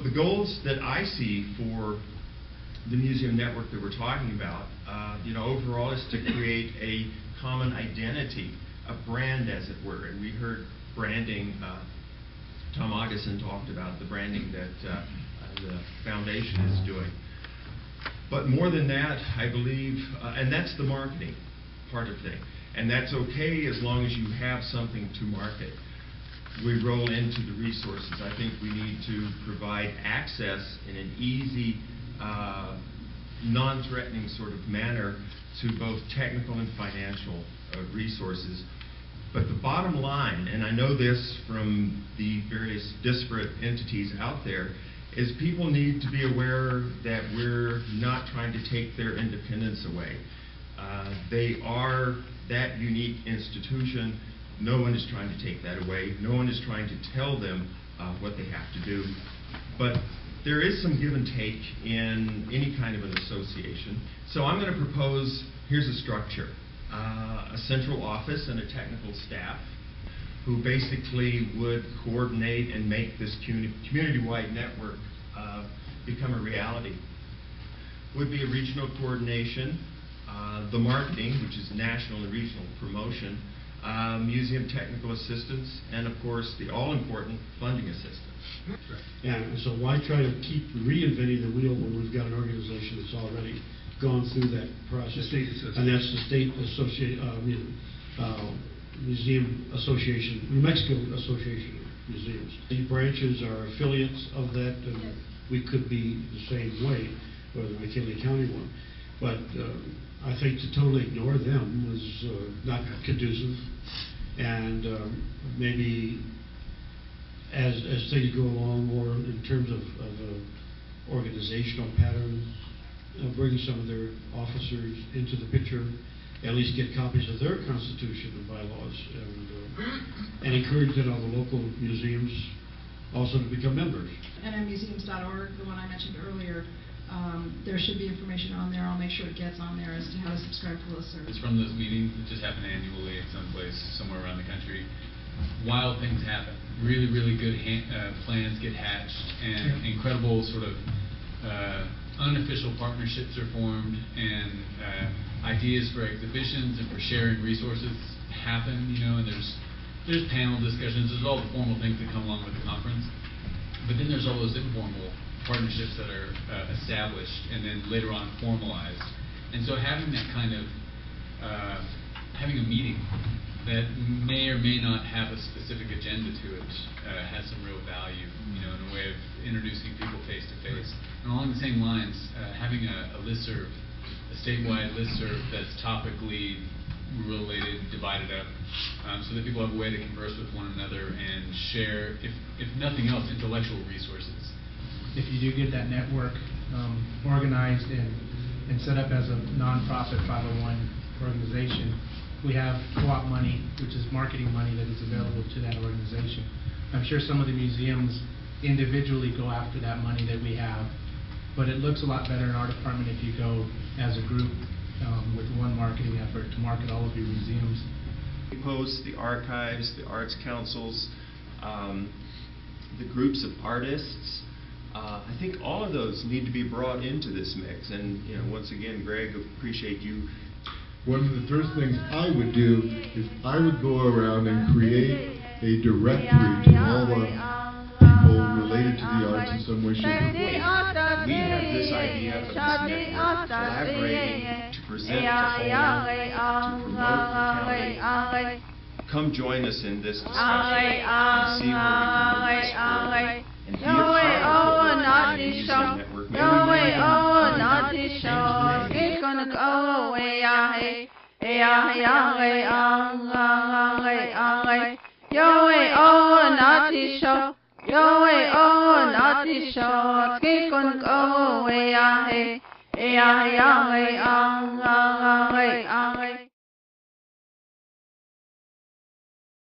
So the goals that I see for the museum network that we're talking about, overall is to create a common identity, a brand as it were. And we heard branding, Tom Augustin talked about the branding that the foundation is doing. But more than that, I believe, and that's the marketing part of thing. And that's okay as long as you have something to market. We roll into the resources. I think we need to provide access in an easy, non-threatening sort of manner to both technical and financial resources. But the bottom line, and I know this from the various disparate entities out there, is people need to be aware that we're not trying to take their independence away. They are that unique institution. No one is trying to take that away. No one is trying to tell them what they have to do. But there is some give and take in any kind of an association. So I'm going to propose, here's a structure. A central office and a technical staff who basically would coordinate and make this community-wide network become a reality. Would be a regional coordination, the marketing, which is national and regional promotion, museum technical assistance, and of course the all-important funding assistance. And so why try to keep reinventing the wheel when we've got an organization that's already gone through that process? And that's the State Museum Association, New Mexico Association of Museums. The branches are affiliates of that, and we could be the same way, or the McKinley County one. But I think to totally ignore them was not conducive, and maybe as things go along more in terms of organizational patterns, bring some of their officers into the picture, at least get copies of their constitution and bylaws, and encourage all the local museums also to become members. nmmuseums.org, the one I mentioned earlier, there should be information on there. I'll make sure it gets on there as to how to subscribe to listserv. It's from those meetings that just happen annually at some place somewhere around the country. Wild things happen. Really, really good plans get hatched, and incredible sort of unofficial partnerships are formed, and ideas for exhibitions and for sharing resources happen. And there's panel discussions. There's all the formal things that come along with the conference, but then there's all those informal partnerships that are established and then later on formalized. And so having that kind of having a meeting that may or may not have a specific agenda to it has some real value, in a way of introducing people face to face. And along the same lines, having a listserv, a statewide listserv that's topically related, divided up, so that people have a way to converse with one another and share, if nothing else, intellectual resources. If you do get that network organized and set up as a nonprofit 501 organization, we have co-op money, which is marketing money that is available to that organization. I'm sure some of the museums individually go after that money that we have, but it looks a lot better in our department if you go as a group with one marketing effort to market all of your museums. We post the archives, the arts councils, the groups of artists. I think all of those need to be brought into this mix. And once again, Greg, appreciate you. One of the first things I would do is I would go around and create a directory to all the people related to the arts in some way, shape, or form. We have this idea of this network collaborating to present to home, to promote the county. Come join us in this discussion and see where we can move this forward. And be a part of the museum network. Maybe